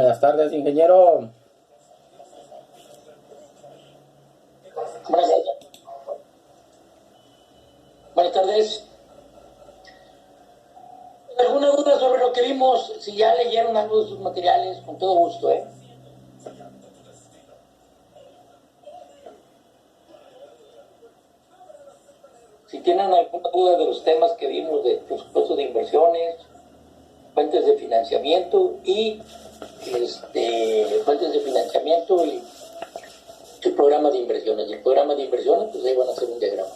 Buenas tardes, ingeniero. Buenas tardes. ¿Alguna duda sobre lo que vimos? Si ya leyeron algo de sus materiales, con todo gusto, ¿eh? Si tienen alguna duda de los temas que vimos de presupuesto de inversiones, fuentes de financiamiento y el programa de inversiones. Y el programa de inversiones, pues ahí van a hacer un diagrama.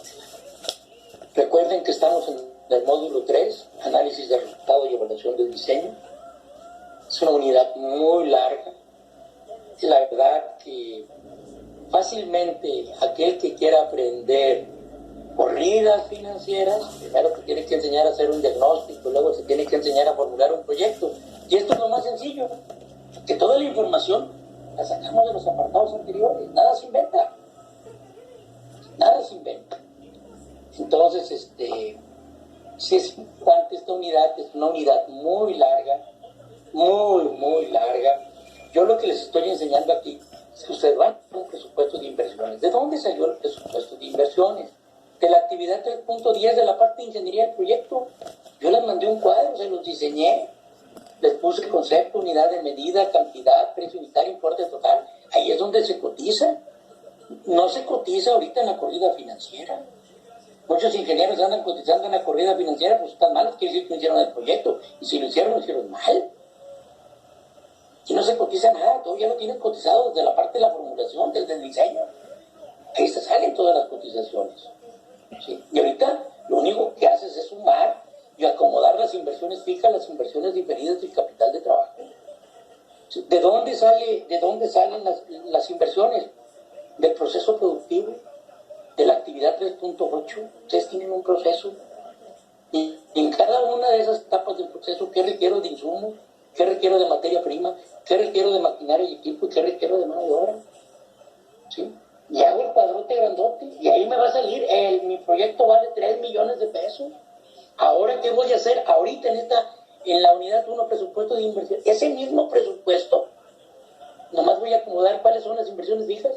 Recuerden que estamos en el módulo 3, análisis de resultado y evaluación del diseño. Es una unidad muy larga. La verdad que fácilmente aquel que quiera aprender corridas financieras, primero te tiene que enseñar a hacer un diagnóstico, luego se tiene que enseñar a formular un proyecto. Y esto es lo más sencillo, que toda la información la sacamos de los apartados anteriores, nada se inventa. Entonces, sí es importante esta unidad, es una unidad muy larga, muy larga. Yo lo que les estoy enseñando aquí es que ustedes van a un presupuesto de inversiones. ¿De dónde salió el presupuesto de inversiones? De la actividad 3.10 de la parte de ingeniería del proyecto. Yo les mandé un cuadro, se los diseñé, les puse el concepto, unidad de medida, cantidad, precio unitario, importe total. Ahí es donde se cotiza. No se cotiza ahorita en la corrida financiera. Muchos ingenieros andan cotizando en la corrida financiera, pues están mal, quiere decir que no hicieron el proyecto. Y si lo hicieron mal. Y no se cotiza nada, todo ya lo tienen cotizado desde la parte de la formulación, desde el diseño. Ahí se salen todas las cotizaciones. ¿Sí? Y ahorita lo único que haces es sumar y acomodar las inversiones fijas, las inversiones diferidas y el capital de trabajo. ¿Sí? ¿De dónde salen las inversiones? Del proceso productivo, de la actividad 3.8. Ustedes tienen un proceso y en cada una de esas etapas del proceso, ¿qué requiero de insumos? ¿Qué requiero de materia prima? ¿Qué requiero de maquinaria y equipo? ¿Y qué requiero de mano de obra? ¿Sí? Y hago el cuadrote grandote y ahí me va a salir, mi proyecto vale 3 millones de pesos. Ahora, ¿qué voy a hacer? Ahorita en la unidad 1, presupuesto de inversión, ese mismo presupuesto, nomás voy a acomodar cuáles son las inversiones fijas,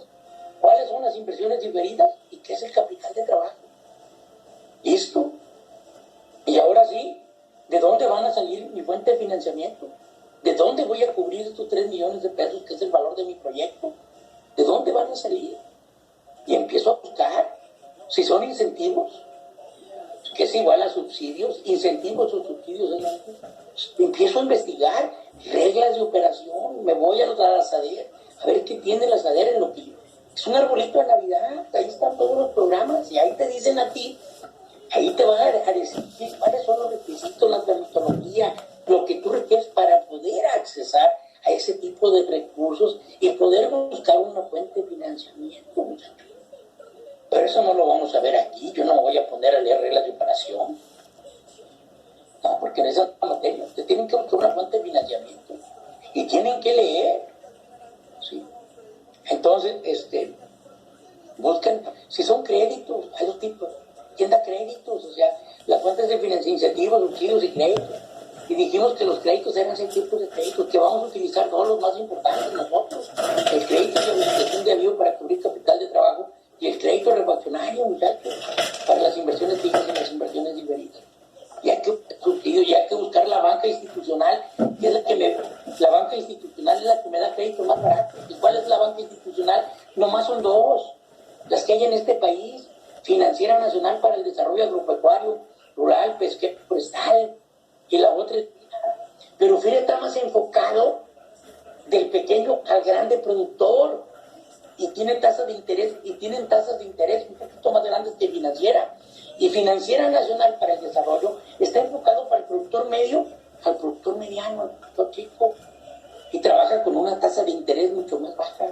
cuáles son las inversiones diferidas y qué es el capital de trabajo. ¿Listo? Y ahora sí, ¿de dónde van a salir mi fuente de financiamiento? ¿De dónde voy a cubrir estos 3 millones de pesos, que es el valor de mi proyecto? ¿De dónde van a salir? Y empiezo a buscar si son incentivos, que es igual a subsidios, incentivos o subsidios. Empiezo a investigar reglas de operación, me voy a los ASADER, a ver qué tiene la ASADER en lo que es un arbolito de Navidad. Ahí están todos los programas y ahí te dicen a ti, ahí te van a decir cuáles son los requisitos, la metodología, lo que tú requieres para poder accesar a ese tipo de recursos y poder buscar una fuente de financiamiento, muchachos. Pero eso no lo vamos a ver aquí. Yo no me voy a poner a leer reglas de operación. No, porque en esa materia ustedes tienen que buscar una fuente de financiamiento y tienen que leer. ¿Sí? Entonces, busquen, si son créditos, hay dos tipos. ¿Quién da créditos? O sea, las fuentes de financiación, incentivos, subsidios y créditos. Y dijimos que los créditos eran 6 tipos de créditos, que vamos a utilizar todos los más importantes nosotros. El crédito de habilitación de avión para cubrir capital de trabajo y el crédito refaccionario, muchachos, para las inversiones fijas y las inversiones diferidas. Y hay que buscar la banca institucional, que es la banca institucional es la que me da crédito más barato. ¿Y cuál es la banca institucional? Nomás son dos, las que hay en este país: Financiera Nacional para el Desarrollo Agropecuario, Rural, Pesquero, Forestal, y la otra. Pero FIRA está más enfocado del pequeño al grande productor y tienen tasas de interés un poquito más grandes que Financiera. Y Financiera Nacional para el Desarrollo está enfocado para el productor medio, al productor mediano, al productor chico, y trabaja con una tasa de interés mucho más baja.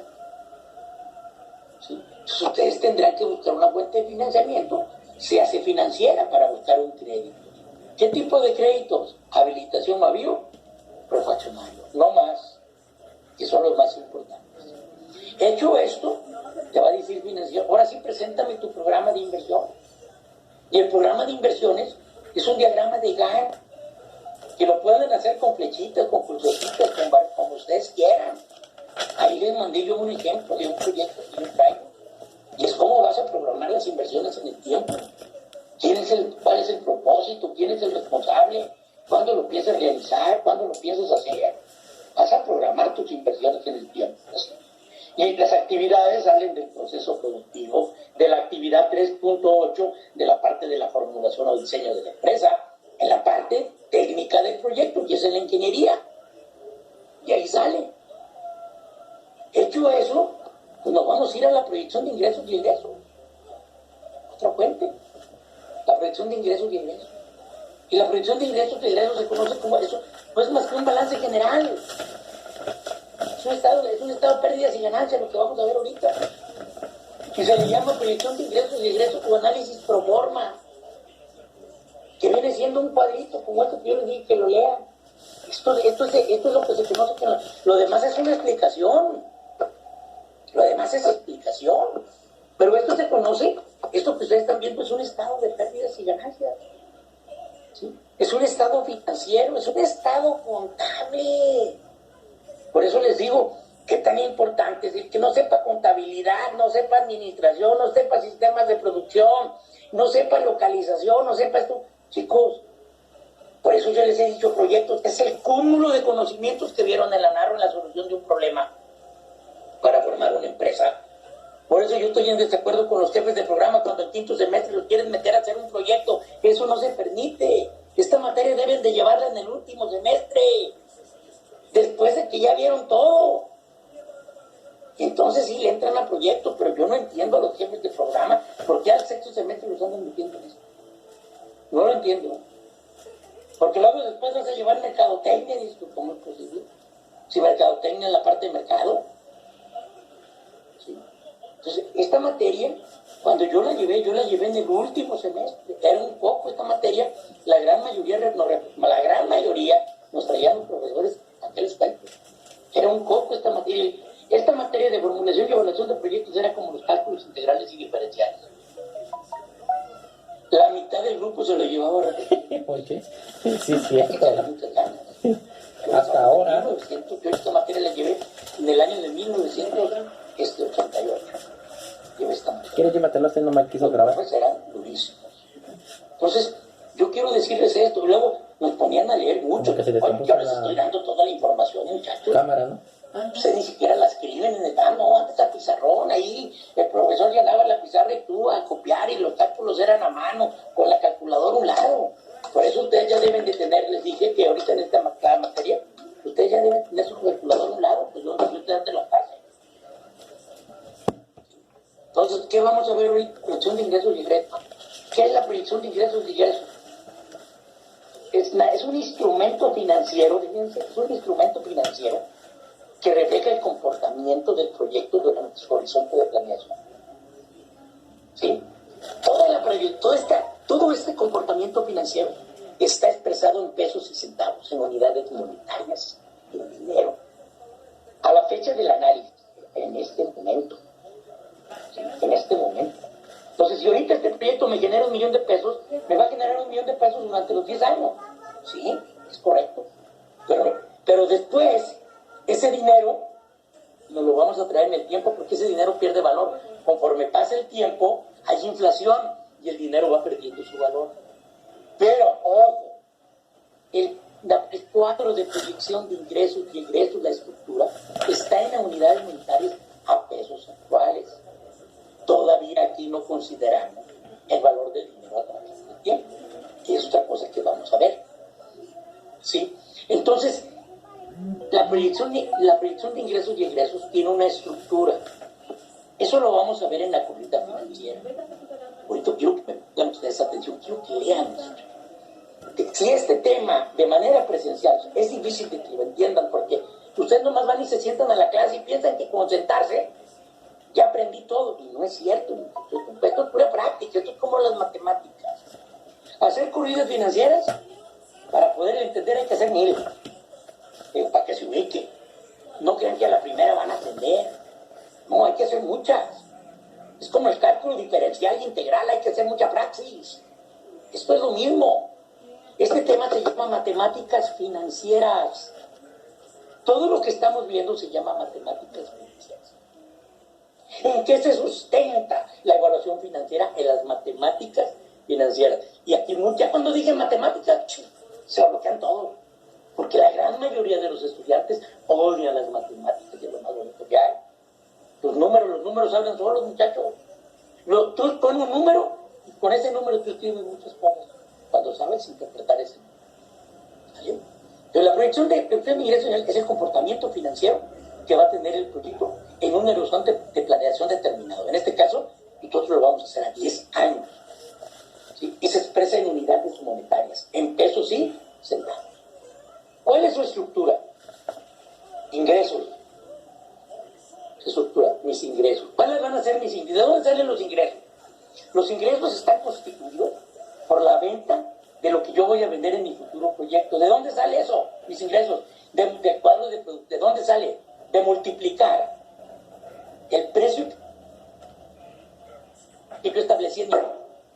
¿Sí? Entonces ustedes tendrán que buscar una fuente de financiamiento, se hace Financiera para buscar un crédito. ¿Qué tipo de créditos? Habilitación avión, refaccionario, no más, que son los más importantes. Hecho esto, te va a decir Financiera, ahora sí, preséntame tu programa de inversión. Y el programa de inversiones es un diagrama de Gantt. que lo pueden hacer con flechitas, con crucecitas, como ustedes quieran. Ahí les mandé yo un ejemplo de un proyecto que yo traigo. Y es cómo vas a programar las inversiones en el tiempo. ¿Cuál es el propósito? ¿Quién es el responsable? ¿Cuándo lo piensas realizar? ¿Cuándo lo piensas hacer? Vas a programar tus inversiones en el tiempo. Y las actividades salen del proceso productivo, de la actividad 3.8, de la parte de la formulación o diseño de la empresa, en la parte técnica del proyecto, que es en la ingeniería. Y ahí sale. Hecho eso, pues nos vamos a ir a la proyección de ingresos y egresos. Otra fuente. La proyección de ingresos y egresos. Y la proyección de ingresos y egresos se conoce como eso. No es más que un balance general. Es un estado de pérdidas y ganancias, lo que vamos a ver ahorita. Y se le llama proyección de ingresos y egresos o análisis pro forma, que viene siendo un cuadrito como este que yo les dije que lo lean. Esto es lo que se conoce como... Lo demás es una explicación. Lo demás es explicación. Pero esto se conoce, esto que ustedes están viendo es un estado de pérdidas y ganancias. ¿Sí? Es un estado financiero, es un estado contable. Por eso les digo que tan importante es decir, que no sepa contabilidad, no sepa administración, no sepa sistemas de producción, no sepa localización, no sepa esto. Chicos, por eso yo les he dicho proyectos, es el cúmulo de conocimientos que vieron en la narro en la solución de un problema para formar una empresa. Por eso yo estoy en desacuerdo con los jefes de programa cuando en quinto semestre los quieren meter a hacer un proyecto. Eso no se permite. Esta materia deben de llevarla en el último semestre, después de que ya vieron todo. Entonces sí le entran a proyectos, pero yo no entiendo a los jefes de programa por qué al sexto semestre los andan metiendo en eso. No lo entiendo. Porque luego después vas a llevar mercadotecnia, y dices, ¿cómo es posible? Si mercadotecnia es la parte de mercado. ¿Sí? Entonces, esta materia, cuando yo la llevé en el último semestre. Era un poco esta materia, la gran mayoría nos traían los profesores a aquel aspecto. Era un poco esta materia. Esta materia de formulación y evaluación de proyectos era como los cálculos integrales y diferenciales. La mitad del grupo se lo llevaba a repetir. Oye, sí, es cierto. Hasta ahora. Yo esta materia la llevé en el año de 1988. Llevé esta materia. ¿Quieres llévatelo? No me quiso grabar. Pues eran durísimos. Entonces, yo quiero decirles esto. Luego nos ponían a leer mucho. Oye, yo les estoy dando toda la información, muchachos. Cámara, ¿no? Ustedes ni siquiera la escriben en el no, antes a pizarrón, ahí el profesor llenaba la pizarra y tú a copiar y los cálculos eran a mano, con la calculadora a un lado. Por eso ustedes ya deben de tener, les dije que ahorita en esta materia, ustedes ya deben tener su calculadora a un lado, pues yo ustedes te la paso. Entonces, ¿qué vamos a ver hoy? Proyección de ingresos y egresos. ¿Qué es la proyección de ingresos y egresos? Es un instrumento financiero, fíjense, es un instrumento financiero que refleja el comportamiento del proyecto durante su horizonte de planeación. ¿Sí? Todo este comportamiento financiero está expresado en pesos y centavos, en unidades monetarias, en dinero. A la fecha del análisis, en este momento. ¿Sí? En este momento. Entonces, si ahorita este proyecto me genera 1 millón de pesos, me va a generar 1 millón de pesos durante los 10 años. Sí, es correcto. Pero después, ese dinero nos lo vamos a traer en el tiempo porque ese dinero pierde valor. Conforme pasa el tiempo, hay inflación y el dinero va perdiendo su valor. Pero, ojo, el cuadro de proyección de ingresos y egresos, la estructura, está en las unidades monetarias a pesos actuales. Todavía aquí no consideramos el valor del dinero a través del tiempo, que es otra cosa que vamos a ver. ¿Sí? Entonces, la proyección de ingresos y egresos tiene una estructura. Eso lo vamos a ver en la currita financiera. Ahorita quiero que me pongan ustedes atención, quiero que lean esto. Si este tema de manera presencial es difícil de que lo entiendan, porque ustedes nomás van y se sientan a la clase y piensan que con sentarse ya aprendí todo, y no es cierto. Esto es pura práctica, esto es como las matemáticas. Hacer corridas financieras, para poder entender hay que hacer 1000. Para que se ubique. No crean que a la primera van a aprender. No, hay que hacer muchas. Es como el cálculo diferencial e integral, hay que hacer mucha praxis. Esto es lo mismo. Este tema se llama matemáticas financieras. Todo lo que estamos viendo se llama matemáticas financieras. ¿En qué se sustenta la evaluación financiera? En las matemáticas financieras. Y aquí ya cuando dicen matemáticas, se bloquean todo. Porque la gran mayoría de los estudiantes odian las matemáticas, y es lo más bonito que hay. Los números hablan solos, muchachos. Tú pones un número, y con ese número tú escribes muchas cosas, cuando sabes interpretar ese número. ¿Sí? Pero la proyección de ingresos es el comportamiento financiero que va a tener el proyecto en un horizonte de planeación determinado. En este caso, nosotros lo vamos a hacer a 10 años. ¿Sí? Y se expresa en unidades monetarias, en pesos y centavos. ¿Cuál es su estructura? Ingresos. Estructura, mis ingresos. ¿Cuáles van a ser mis ingresos? ¿De dónde salen los ingresos? Los ingresos están constituidos por la venta de lo que yo voy a vender en mi futuro proyecto. ¿De dónde sale eso? Mis ingresos. De cuadros de producto. ¿De dónde sale? De multiplicar el precio que yo establecí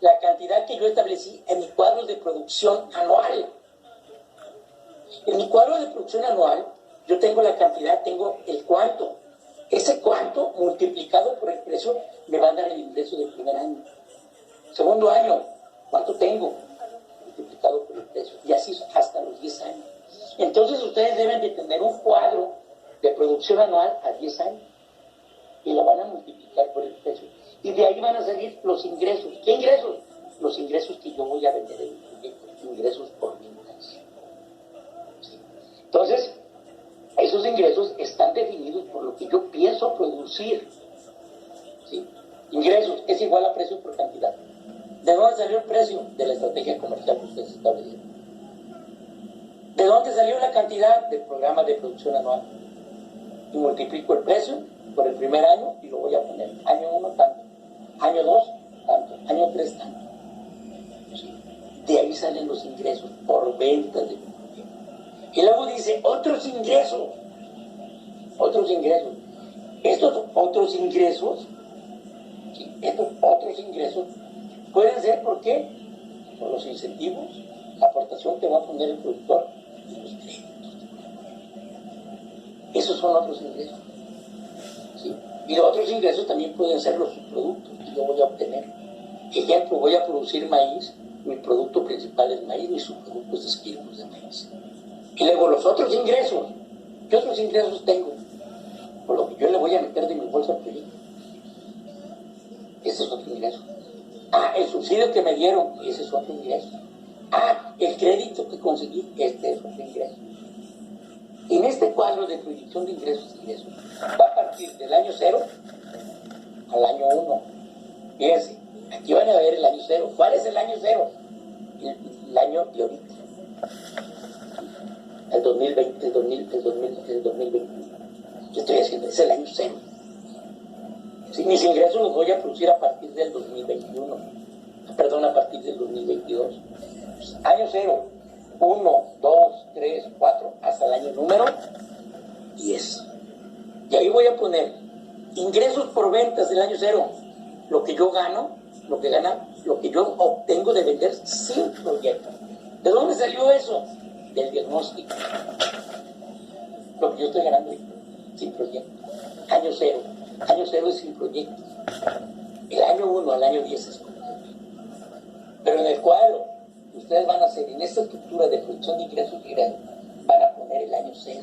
la cantidad que yo establecí en mi cuadro de producción anual. En mi cuadro de producción anual, yo tengo la cantidad, tengo el cuánto. Ese cuánto multiplicado por el precio me va a dar el ingreso del primer año. Segundo año, ¿cuánto tengo? Multiplicado por el precio. Y así hasta los 10 años. Entonces ustedes deben de tener un cuadro de producción anual a 10 años. Y lo van a multiplicar por el precio. Y de ahí van a salir los ingresos. ¿Qué ingresos? Los ingresos que yo voy a vender en el proyecto. Ingresos por ventas. ¿Sí? Entonces, esos ingresos están definidos por lo que yo pienso producir. ¿Sí? Ingresos es igual a precio por cantidad. ¿De dónde salió el precio? De la estrategia comercial que ustedes establecieron. ¿De dónde salió la cantidad? Del programa de producción anual. Y multiplico el precio por el primer año y lo voy a poner. Año 1 tanto, año 2 tanto, año 3 tanto. ¿Sí? De ahí salen los ingresos por ventas de producción. Y luego dice otros ingresos. Otros ingresos. Estos otros ingresos, ¿sí? Estos otros ingresos pueden ser, ¿por qué? Por los incentivos, la aportación que va a poner el productor y los créditos. Esos son otros ingresos. ¿Sí? Y los otros ingresos también pueden ser los subproductos que yo voy a obtener. Ejemplo, voy a producir maíz, mi producto principal es maíz, mi subproducto es esquilos de maíz. Y luego los otros ingresos. ¿Qué otros ingresos tengo? Por lo que yo le voy a meter de mi bolsa al proyecto. Ese es otro ingreso. Ah, el subsidio que me dieron, ese es otro ingreso. Ah, el crédito que conseguí, este es otro ingreso. En este cuadro de proyección de ingresos va a partir del año 0 al año 1. Fíjense, aquí van a ver el año 0. ¿Cuál es el año 0? El año de ahorita. El 2020, el 2021. ¿Qué estoy haciendo? Es el año 0. Si mis ingresos los voy a producir a partir del 2021. Perdón, a partir del 2022. Pues, año 0. 1, 2, 3, 4, hasta el año número 10. Y ahí voy a poner ingresos por ventas del año 0. Lo que yo gano, lo que yo obtengo de vender sin proyecto. ¿De dónde salió eso? Del diagnóstico. Lo que yo estoy ganando sin proyecto. Año 0. Año 0 es sin proyecto. El año 1 al año 10 es con proyecto. Pero en el cuadro ustedes van a hacer, en esta estructura de producción de ingresos directos, van a poner el año 0.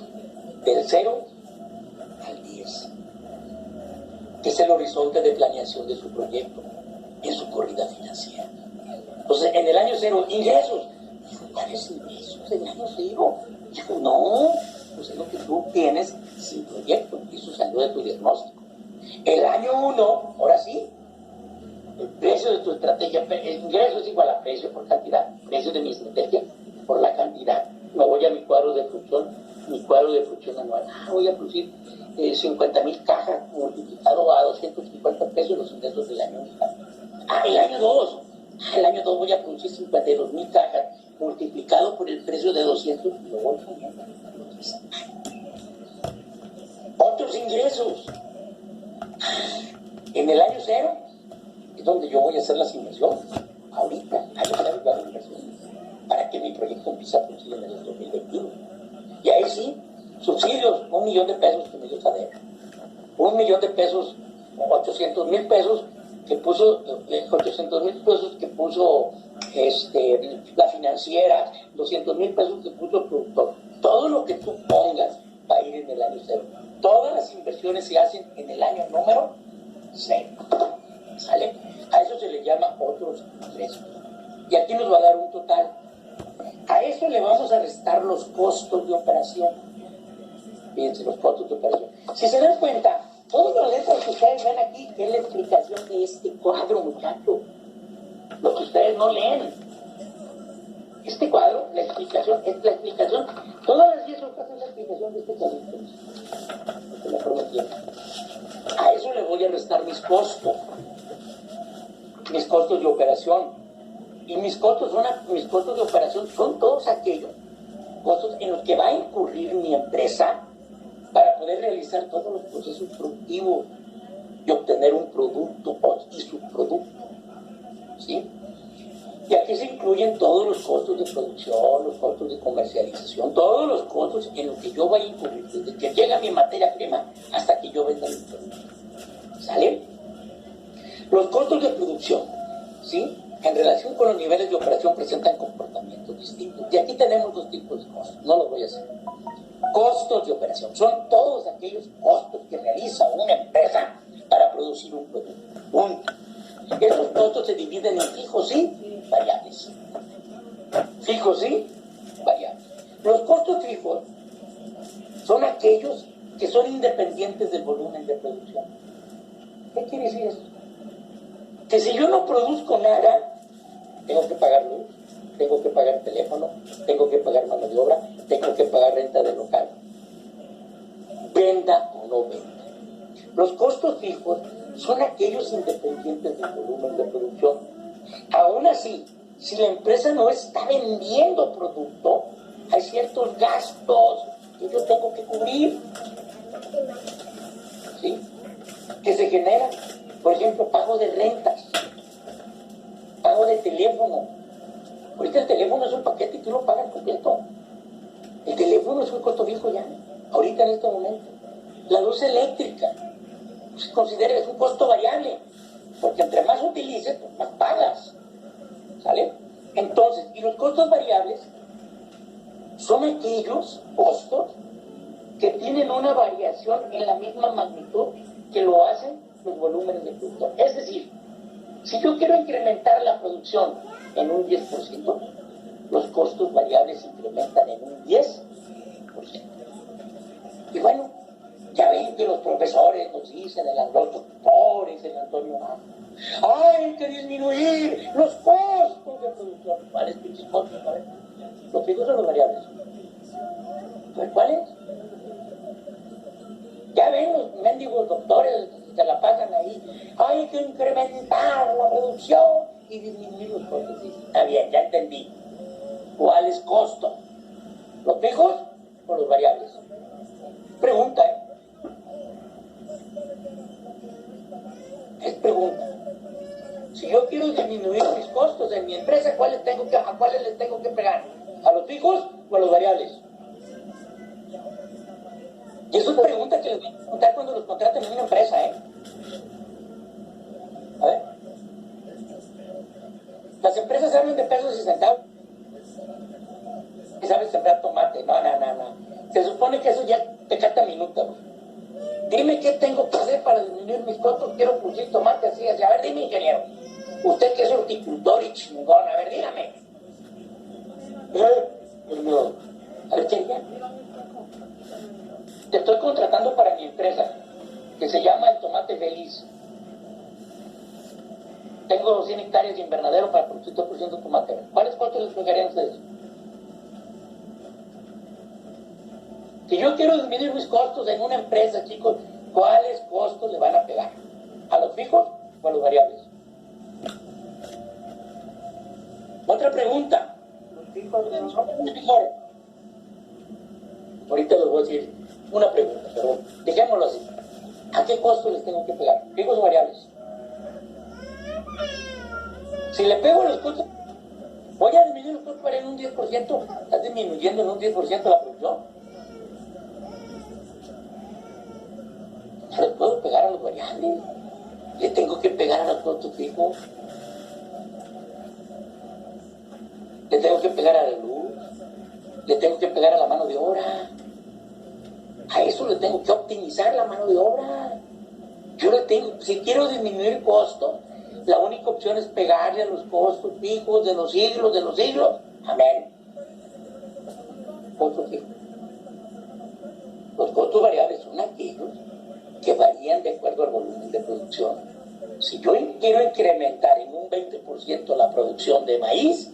Del 0 al 10. Que es el horizonte de planeación de su proyecto en su corrida financiera. Entonces, en el año 0, ingresos. ¿Cuáles ingresos en el año 0? Dijo, no, pues es lo que tú tienes sin proyecto. Y eso salió de tu diagnóstico. El año 1, ahora sí, el precio de tu estrategia, el ingreso es igual a precio por cantidad. Precio de mi estrategia por la cantidad. Me voy a mi cuadro de producción anual. Voy a producir 50,000 cajas multiplicado a 250 pesos los ingresos del año 1. El año 2. El año 2 voy a producir 52,000 cajas multiplicado por el precio de 200 y lo voy poniendo. Otros ingresos. En el año 0 es donde yo voy a hacer las inversiones. Ahorita, año 0 yo hago inversiones. ¿Para qué? que mi proyecto empieza a producir en el 2021. Y ahí sí, subsidios, 1 millón de pesos que me dio Sadera. 1 millón de pesos, 800,000 pesos que puso, 800,000 pesos que puso la financiera, 200,000 pesos que puso el productor. Todo lo que tú pongas va a ir en el año cero. Todas las inversiones se hacen en el año número 0. ¿Sale? A eso se le llama otros ingresos. Y aquí nos va a dar un total. A eso le vamos a restar los costos de operación. Fíjense, los costos de operación. Si se dan cuenta, todas las letras que ustedes ven aquí es la explicación de este cuadro, muchachos. Lo que ustedes no leen. Este cuadro, la explicación, es la explicación. Todas las 10 hojas es la explicación de este cuadrito. Te lo prometí. A eso le voy a restar mis costos de operación. Y mis costos de operación son todos aquellos costos en los que va a incurrir mi empresa para poder realizar todos los procesos productivos y obtener un producto y subproducto. ¿Sí? Y aquí se incluyen todos los costos de producción, los costos de comercialización, todos los costos en los que yo voy a incurrir, desde que llega mi materia prima hasta que yo venda mi producto. ¿Sale? Los costos de producción, ¿sí?, en relación con los niveles de operación presentan comportamientos distintos. Y aquí tenemos 2 tipos de costos, no los voy a hacer. Costos de operación son todos aquellos costos que realiza una empresa para producir un producto. Punto. Esos costos se dividen en fijos y variables. Fijos y variables. Los costos fijos son aquellos que son independientes del volumen de producción. ¿Qué quiere decir eso? Que si yo no produzco nada, tengo que pagar luz, tengo que pagar teléfono, tengo que pagar mano de obra, tengo que pagar renta del local. Venda o no venda. Los costos fijos son aquellos independientes del volumen de producción. Aún así, si la empresa no está vendiendo producto, hay ciertos gastos que yo tengo que cubrir, ¿sí?, que se generan. Por ejemplo, pago de rentas, pago de teléfono. Ahorita el teléfono es un paquete y tú lo pagas completo. El teléfono es un costo fijo ya, ahorita en este momento. La luz eléctrica, se considera que es un costo variable, porque entre más utilices, pues más pagas. ¿Sale? Entonces, y los costos variables son aquellos costos que tienen una variación en la misma magnitud que lo hacen los volúmenes de producto. Es decir, si yo quiero incrementar la producción en un 10%, los costos variables se incrementan en un 10%. Y bueno, ya ven que los profesores nos dicen, los doctores, el Antonio Majo, hay que disminuir los costos de producción. ¿Cuáles pinches costos? A ver, los fijos o los variables. A ver, ¿cuáles? Ya ven los mendigos doctores que la pasan ahí. Hay que incrementar la producción y disminuir los costos. Sí, está bien, ya entendí. ¿Cuáles costos? ¿Los fijos o los variables? Pregunta, ¿eh? Es pregunta. Si yo quiero disminuir mis costos en mi empresa, ¿a cuáles les tengo que pegar? ¿A los fijos o a los variables? Y eso es pregunta que les voy a preguntar cuando los contraten en una empresa, ¿eh? A ver. Las empresas hablan de pesos y centavos. Y saben sembrar tomate. No. Se supone que eso ya te canta minutos. Dime qué tengo que hacer para disminuir mis costos. Quiero producir tomate así. A ver, dime, ingeniero. Usted que es horticultor y chingón. A ver, dígame. A ver, ¿qué día? Te estoy contratando para mi empresa, que se llama El Tomate Feliz. Tengo 100 hectáreas de invernadero para producir 2% de tomate. ¿Cuáles costos les pegarían ustedes? Si yo quiero disminuir mis costos en una empresa, chicos, ¿cuáles costos le van a pegar? ¿A los fijos o a los variables? Otra pregunta. ¿Los fijos no? Ahorita les voy a decir una pregunta, pero dejémoslo así. ¿A qué costo les tengo que pegar? ¿Fijos o variables? Si le pego los costos, Voy a disminuir los costos variables en un 10%, estás disminuyendo en un 10% la producción. No le puedo pegar a los variables, le tengo que pegar a los costos fijos, le tengo que pegar a la luz, le tengo que pegar a la mano de obra. A eso le tengo que optimizar la mano de obra. Yo le tengo, si quiero disminuir costos, la única opción es pegarle a los costos fijos de los siglos. Amén. Costos fijos. Los costos variables son aquellos que varían de acuerdo al volumen de producción. Si yo quiero incrementar en un 20% la producción de maíz,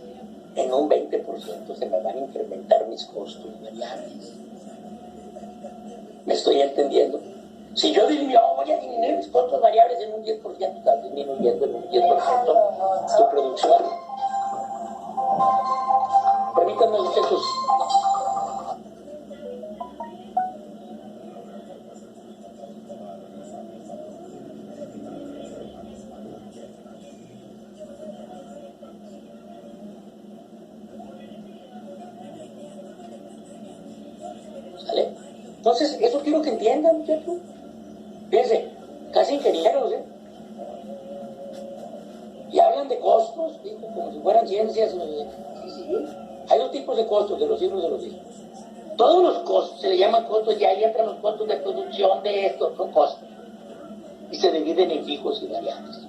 en un 20% se me van a incrementar mis costos variables. ¿Me estoy entendiendo? Si yo voy a disminuir mis costos variables en un 10%, estás disminuyendo en un 10% tu producción. Permítanme, muchachos. ¿Sale? Entonces, eso quiero que entiendan, muchachos. Fíjense, casi ingenieros, y hablan de costos, como si fueran ciencias. Sí. Hay dos tipos de costos, de los siglos de los siglos. Todos los costos, se le llaman costos, y ahí entran los costos de producción de estos, son costos. Y se dividen en fijos y variables.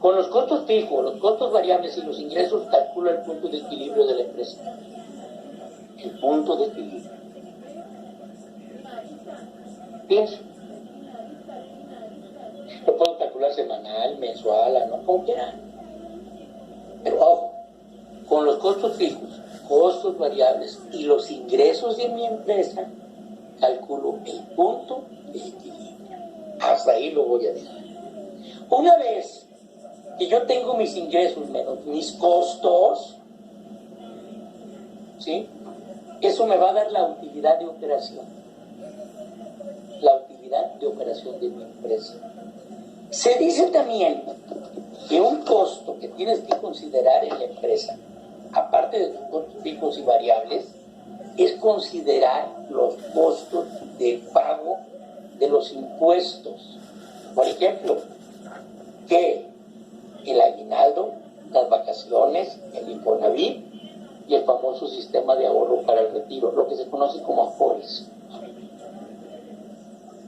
Con los costos fijos, los costos variables y los ingresos, calcula el punto de equilibrio de la empresa. El punto de equilibrio. Pienso. Lo puedo calcular semanal, mensual, anual, como quieran. Pero ojo, con los costos fijos, costos variables y los ingresos de mi empresa, calculo el punto de equilibrio. Hasta ahí lo voy a dejar. Una vez que yo tengo mis ingresos menos mis costos, ¿sí? Eso me va a dar la utilidad de operación. La utilidad de operación de mi empresa. Se dice también que un costo que tienes que considerar en la empresa, aparte de tus costos fijos y variables, es considerar los costos de pago de los impuestos. Por ejemplo, que el aguinaldo, las vacaciones, el Infonavit y el famoso sistema de ahorro para el retiro, lo que se conoce como Afores.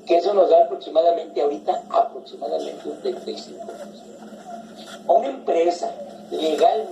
Que eso nos da aproximadamente un 35%. A una empresa legal